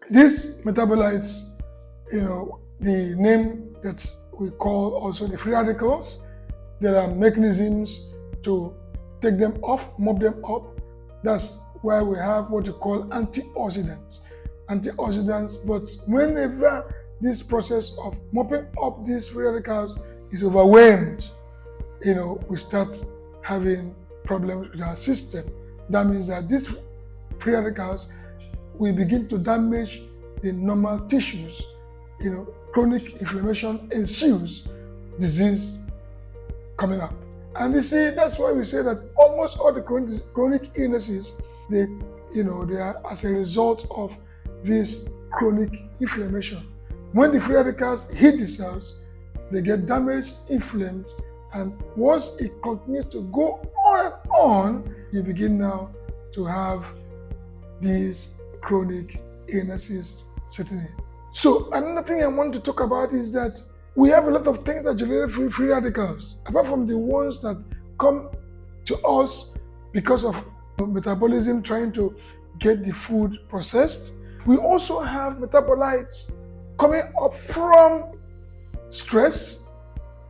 These metabolites, the name that we call also the free radicals, there are mechanisms to take them off, mop them up. That's why we have what we call antioxidants. But whenever this process of mopping up these free radicals is overwhelmed, we start having problems with our system. That means that these free radicals will begin to damage the normal tissues. Chronic inflammation ensues, disease coming up. And you see, that's why we say that almost all the chronic illnesses, they are as a result of this chronic inflammation. When the free radicals hit the cells, they get damaged, inflamed, and once it continues to go on and on, you begin now to have these chronic illnesses setting in. So another thing I want to talk about is that we have a lot of things that generate free radicals. Apart from the ones that come to us because of metabolism trying to get the food processed, we also have metabolites coming up from stress,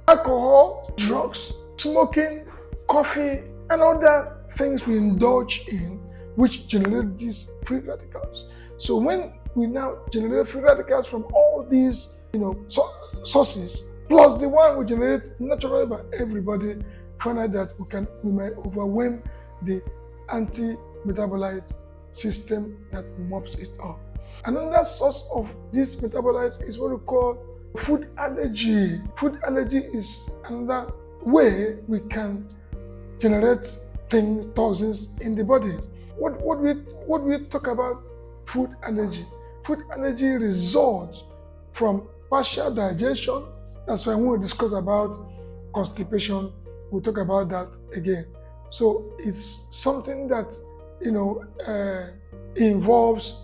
alcohol, drugs, smoking, coffee, and other things we indulge in which generate these free radicals. So when we now generate free radicals from all these sources, plus the one we generate naturally by everybody, find out that we might overwhelm the anti-metabolite system that mops it up. Another source of these metabolites is what we call food allergy. Food allergy is another way we can generate toxins in the body. What we talk about food allergy? Food allergy results from partial digestion. That's why when we discuss about constipation, we'll talk about that again. So it's something that involves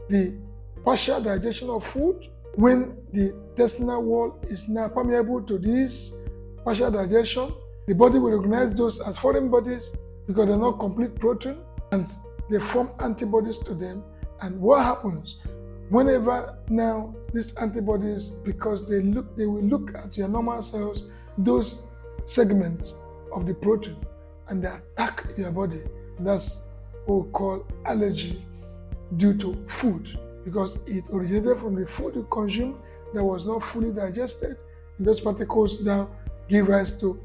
the partial digestion of food. When the intestinal wall is now permeable to this partial digestion, the body will recognize those as foreign bodies because they're not complete protein, and they form antibodies to them. And what happens whenever now these antibodies, because they will look at your normal cells, those segments of the protein, and they attack your body. And that's what we call allergy due to food, because it originated from the food you consume that was not fully digested, and those particles now give rise to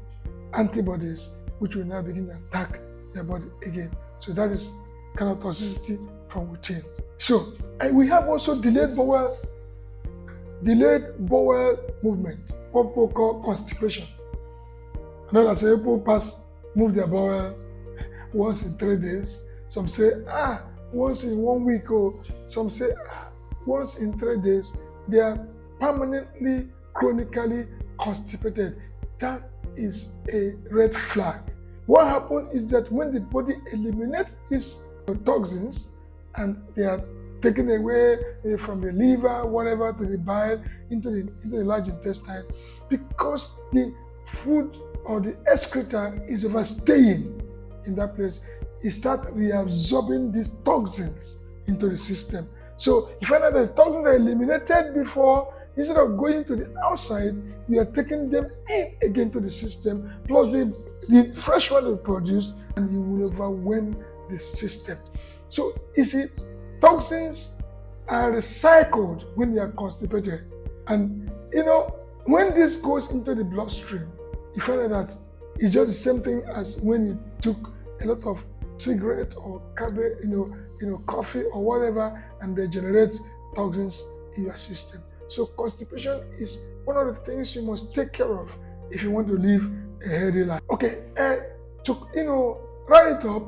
antibodies which will now begin to attack your body again. So that is kind of toxicity from within. So, and we have also delayed bowel movement, what people call constipation. I know that some people move their bowel once in 3 days. Some say, once in 1 week, or some say, once in 3 days. They are permanently, chronically constipated. That is a red flag. What happens is that when the body eliminates these toxins and they are taken away from the liver, whatever, to the bile, into the large intestine, because the food or the excreta is overstaying in that place, it starts reabsorbing these toxins into the system. So you find out that the toxins are eliminated before, instead of going to the outside, we are taking them in again to the system, plus the fresh one will produce, and you will overwhelm the system. So you see, toxins are recycled when they are constipated. And when this goes into the bloodstream, you find out that it's just the same thing as when you took a lot of cigarette or coffee or whatever, and they generate toxins in your system. So constipation is one of the things you must take care of if you want to live a healthy life. Okay, to write it up,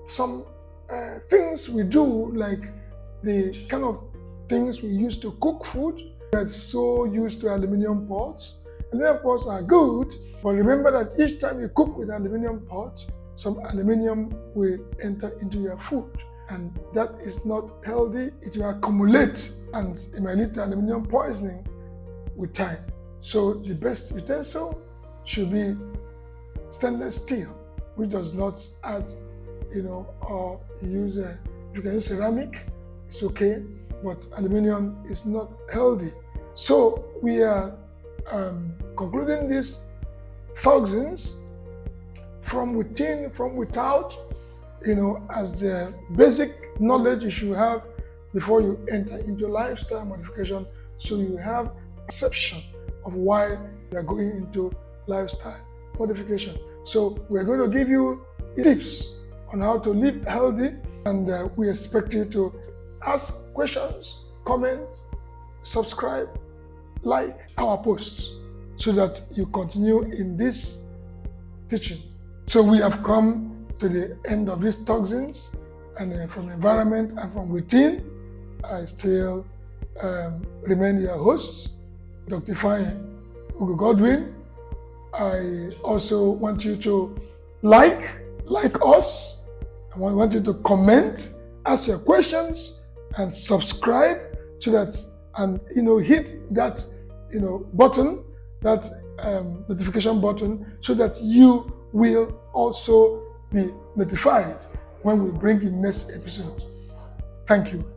some things we do, like the kind of things we use to cook food. We're so used to aluminum pots. Aluminum pots are good, but remember that each time you cook with aluminum pot, some aluminum will enter into your food, and that is not healthy. It will accumulate, and it might lead to aluminum poisoning with time. So the best utensil should be stainless steel, which does not add, or use if you can use ceramic, it's okay. but aluminum is not healthy. So we are concluding these toxins from within, from without, as the basic knowledge you should have before you enter into lifestyle modification, so you have perception of why you are going into lifestyle modification. So we're going to give you tips on how to live healthy, and we expect you to ask questions, comment, subscribe, like our posts, so that you continue in this teaching. So we have come to the end of these toxins, and from environment and from within. I still remain your host, Dr. Ifeanyi Ugo Godwin. I also want you to like us. I want you to comment, ask your questions, and subscribe, so that, and hit that button, that notification button, so that you will also be notified when we bring in next episode. Thank you.